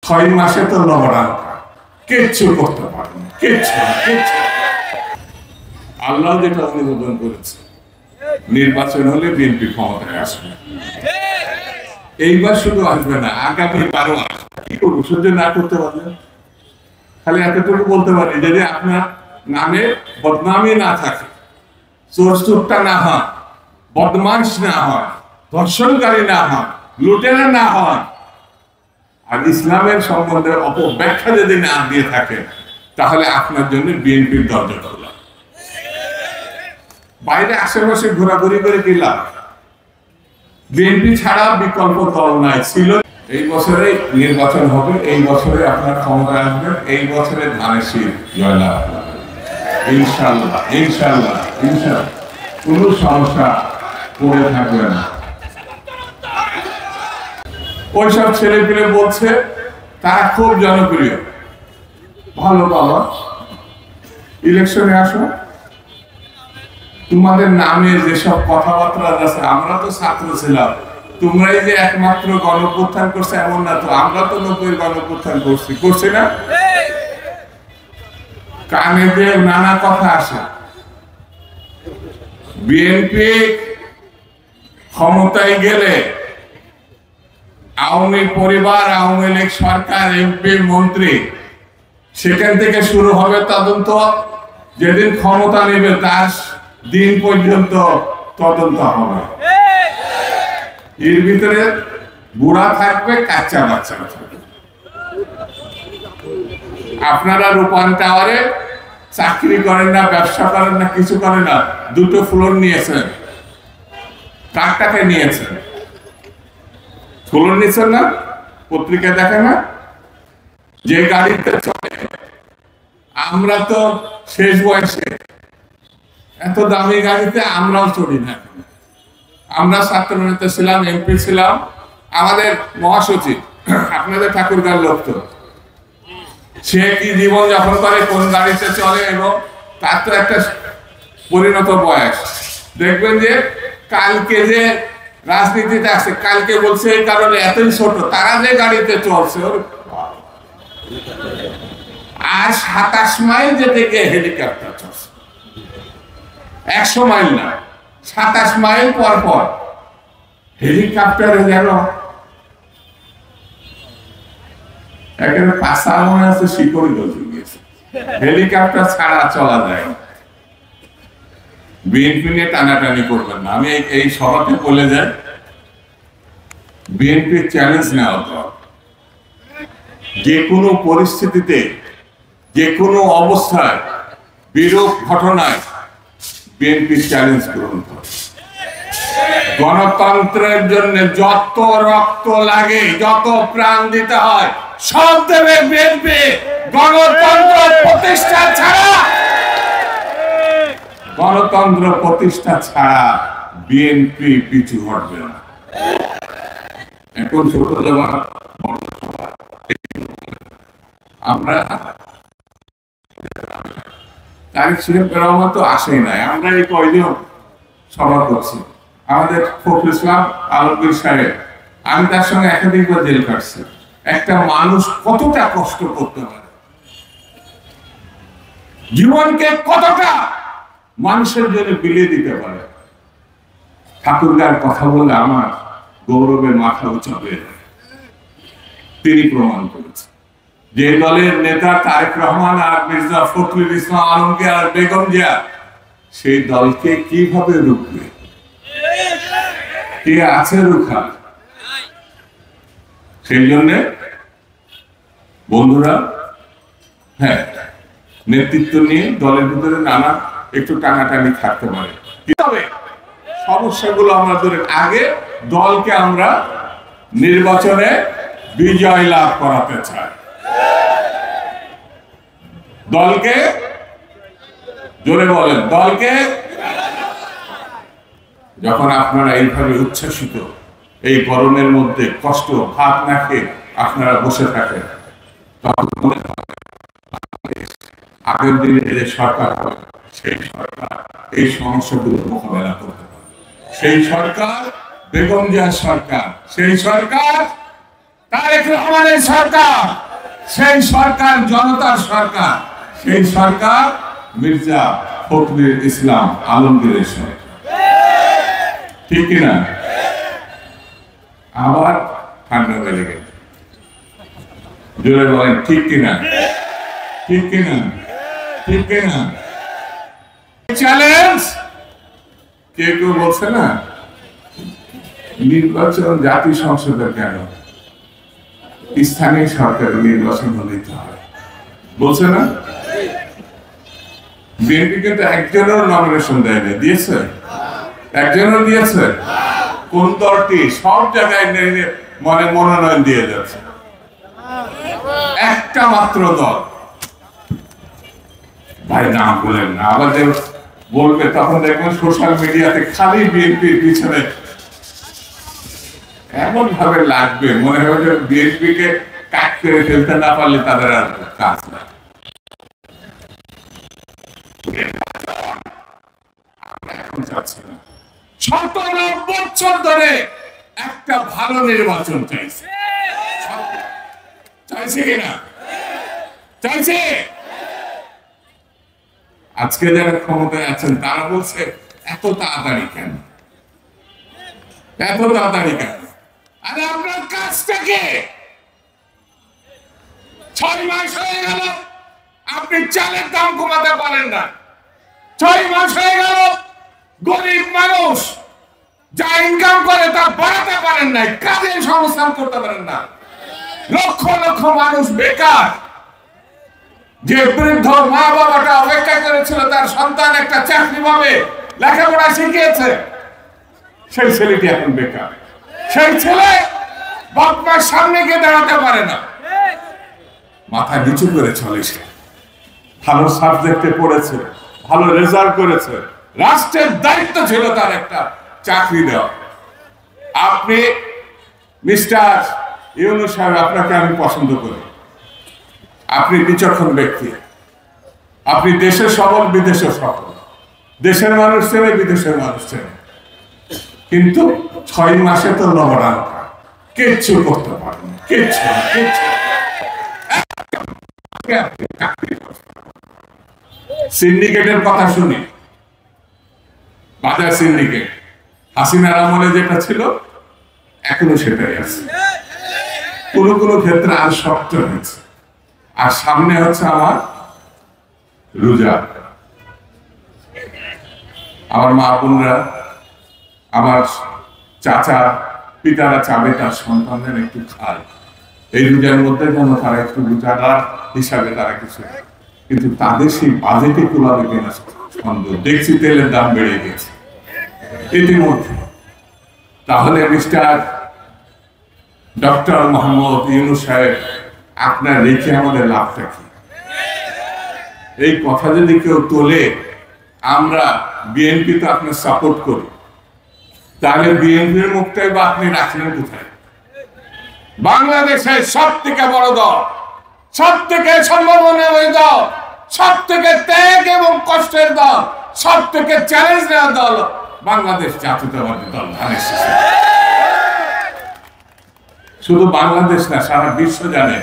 6 মাসে তো লবণাঙ্কা কিচ্ছু করতে পারেনি, কিচ্ছু। আল্লাহ যেটা অনুমোদন করেছে, নির্বাচন হলে বিএনপি ক্ষমতায় আসবে। এইবার শুধু আসবে না, আগামী 12 আসবে। কি করবো, সহ্য না করতে পারলেন? খালি এতটুকু বলতে পারি, যদি আপনার নামে বদনামি না থাকে, চোরটা না হয়, বদমাশ না হয়, ধর্ষণকারী না হয়, লুটেরা না হয়, আর ইসলামের সম্বন্ধে অপব্যাখ্যা যদি না দিয়ে থাকে, তাহলে আপনার জন্য বিএনপির দরজা খোলা। বাইরে আশেপাশে ঘোরাঘুরি করে কি লাভ? বিএনপি ছাড়া বিকল্প দল নাই ছিল। এই বছরে নির্বাচন হবে, এই বছরে আপনার ক্ষমতা আসবে, এই বছরে ধানের শীষ জয়লাভ হবে ইনশাআল্লাহ, ইনশাআল্লাহ, ইনশাআল্লাহ। কোনো সমস্যা পড়ে থাকবে না। ওইসব ছেলে পেলে বলছে তারা খুব জনপ্রিয়। ভালো বাবা, ইলেকশনে আসো, তোমাদের নামে যেসব কথাবার্তা আছে, আমরা তো ছাত্র ছিলাম, তোমরাই যে একমাত্র গণপ্রত্যান করছে এমন না তো, আমরা তো 90 গণপ্রত্যান করছি না? কানে যে নানা কথা আসে। বিএনপি ক্ষমতায় গেলে আওয়ামী পরিবার, আওয়ামী লীগ সরকার, এমপি, মন্ত্রী, সেখান থেকে শুরু হবে তদন্ত। যেদিন ক্ষমতা নেবে তার দিন পর্যন্ত তদন্ত হবে। এর ভিতরে বুড়া থাকবে, কাচ্চা বাচ্চা থাকবে। আপনারা রূপান টাওয়ারে চাকরি করেন না, ব্যবসা করেন না, কিছু করেন না, 2টো ফ্লোর নিয়েছেন। কার টাকায় নিয়েছেন? ফ্লোর নিয়েছেন না? পত্রিকা দেখে না? যে গাড়িতে চলে, আমরা তো শেষ বয়সে এত দামি গাড়িতে আমরাও চড়ি না। আমরা ছাত্র নেতা ছিলাম, এমপি ছিলাম, আমাদের মহাসচিব আপনাদের ঠাকুরগাঁর লোক, তো সে কি জীবন যাপন করে, কোন গাড়িতে চলে, এবং তার তো একটা পরিণত বয়স। দেখবেন যে কালকে যে রাজনীতিতে আসছে, কালকে বলছে এই কারণে এতই ছোট, তারা যে গাড়িতে চলছে, আর 27 মাইল যেতে গিয়ে হেলিকপ্টার চলছে। 100 মাইল না, 27 মাইল পর পর হেলিকপ্টারে যেন একেবারে পাশা মনে আছে, শিকড়ি গজে গিয়েছে। হেলিকপ্টার ছাড়া চলা যায়। বিএনপি নিয়ে টানাটানি করবেন না। আমি এই সভাতে বলে যাই, বিএনপির চ্যালেঞ্জ নেওয়া দরকার। যে কোনো পরিস্থিতিতে, যে কোনো অবস্থায়, বিরূপ ঘটনায় বিএনপির চ্যালেঞ্জ গ্রহণ করে। গণতন্ত্রের জন্য যত রক্ত লাগে, যত প্রাণ দিতে হয়, সব দেবে বিএনপি। গণতন্ত্র প্রতিষ্ঠা ছাড়া, গণতন্ত্র প্রতিষ্ঠা ছাড়া বিএনপি পিছু হটবে না। এখন ছোট দেওয়া আমরা তারিখ শরীফ রহমান তো আসেই নাই, আমরা এই কয়জন সভা করছি। আমাদের ফখরুল ইসলাম আলমগীর সাহেব, আমি তার সঙ্গে একাধিকবার জেল কাটছি। একটা মানুষ কতটা কষ্ট করতে পারে, জীবনকে কতটা মানুষের জন্য বিলিয়ে দিতে পারে। ঠাকুরগার কথা বলে আমার গৌরবের মাথা উঁচু হয়ে যায়। তিনি প্রমাণ করেছেন। যে দলের নেতা তারেক রহমান আর মির্জা ফখরুল ইসলাম আলমগীর আর বেগম জিয়া, সেই দলকে কিভাবে রুখবে? কে আছে রুখা? সেই জন্য বন্ধুরা, হ্যাঁ, নেতৃত্ব নিয়ে দলের ভিতরে নানা একটু টানাটানি থাকতে পারে, তবে সমস্যাগুলো আমরা ধরে আগে দলকে আমরা নির্বাচনে বিজয় লাভ করাতে চাই। দলকে, জোরে বলেন, দলকে। যখন আপনারা এইভাবে উচ্ছ্বাসিত, এই গরমের মধ্যে কষ্ট ভাত না খেয়ে আপনারা বসে থাকেন, তখন আগের দিনে যে সরকার হয়, সেই সরকার এই সমস্যাগুলো মোকাবেলা করতে পারে। সেই সরকার বেগম জিয়ার সরকার, সেই সরকার তারেক রহমানের সরকার, সেই সরকার জনতার সরকার, সেই সরকার মির্জা ফখরুল ইসলাম আলমগীরের সরকার, ঠিক কিনা? আবার ঠান্ডা বেড়ে গেল, জোরে বলেন ঠিক কিনা? ঠিক কিনা? ঠিক কিনা? চ্যালেঞ্জ কে কেউ বলছে না নির্বাচন জাতীয় সংসদের কেন, স্থানীয় সরকারের নির্বাচন হলেই তো হয়, বলছে না? বিএনপি কিন্তু একজনের নমিনেশন দেয়নি, দিয়েছে? একজনও দিয়েছে? কোন দলটি? সব জায়গায় মানে মনোনয়ন দিয়ে যাচ্ছে, একটা মাত্র দল। ভাই নাম বলেন না, আবার যে বলবে তখন দেখবেন সোশ্যাল মিডিয়াতে খালি বিএনপির পিছনে এমন ভাবে লাগবে, মনে হবে যে বিএনপি কে কাট করে ফেলতে না পারলে তাদের আর কাজ না। 17 বছর ধরে একটা ভালো নির্বাচন চাইছে, চাইছে কিনা? চাইছে। আজকে যারা ক্ষমতায় আছেন তারা বলছে এত তাড়াতাড়ি কেন, এত তাড়াতাড়ি কেন? আরে আপনার কাজটাকে 6 মাস হয়ে গেল আপনি চালের দাম কমাতে পারেন না, 6 মাস হয়ে গেল গরিব মানুষ যা ইনকাম করে তা বাড়াতে পারেন নাই, কাজের সংস্থান করতে পারেন না, লক্ষ লক্ষ মানুষ বেকার। যে বৃদ্ধ মা বাবাটা অপেক্ষা করেছিল তার সন্তান একটা চাকরি পাবে, লেখাপড়া শিখিয়েছে, সেই ছেলেটি এখন বেকার। সেই ছেলে বাপ মার সামনে গিয়ে দাঁড়াতে পারে না, মাথা নিচু করে চলে। সে ভালো সাবজেক্টে পড়েছে, ভালো রেজাল্ট করেছে, রাষ্ট্রের দায়িত্ব ছিল তার একটা চাকরি দেওয়া। আপনি মিস্টার ইউনূস সাহেব, আপনাকে আমি পছন্দ করি, আপনি বিচক্ষণ ব্যক্তি, আপনি দেশের সবল বিদেশের সফল, দেশের মানুষ চেনে বিদেশের মানুষ চেনে, কিন্তু 6 মাসে তো লবণান কিচ্ছু করতে পারেন, কিচ্ছু কিচ্ছু। সিন্ডিকেটের কথা শুনি, বাজার সিন্ডিকেট হাসিনার আমলে যেটা ছিল এখনো সেটাই আছে, কোনো কোনো ক্ষেত্রে আর শক্ত হয়েছে। আর সামনে হচ্ছে আমার রোজা, আমার মা বোনরা, আমার চাচা পিতারা চাবে তার সন্তানদের একটু খায়, এই রোজার মধ্যে যেন তারা একটু রোজাদার হিসাবে তারা কিছু, কিন্তু তাদের সেই বাজেটে কুলাবে কিনা সন্দেহ। দেখছি তেলের দাম বেড়ে গেছে ইতিমধ্যে। তাহলে মিস্টার ডক্টর মোহাম্মদ ইউনূস সাহেব, আপনার রেখে আমাদের লাভটা কি? এই কথা যদি কেউ তোলে, আমরা বিএনপি তো আপনার সাপোর্ট করি, তাহলে বিএনপির মুখটাই বা আপনি রাখলেন কোথায়? বাংলাদেশের সব থেকে বড় দল, সব থেকে সম্ভাবনাময় দল, সব থেকে ত্যাগ এবং কষ্টের দল, সব থেকে চ্যালেঞ্জ নেওয়ার দল বাংলাদেশ জাতীয়তাবাদী দল। শুধু বাংলাদেশ না, সারা বিশ্ব জানে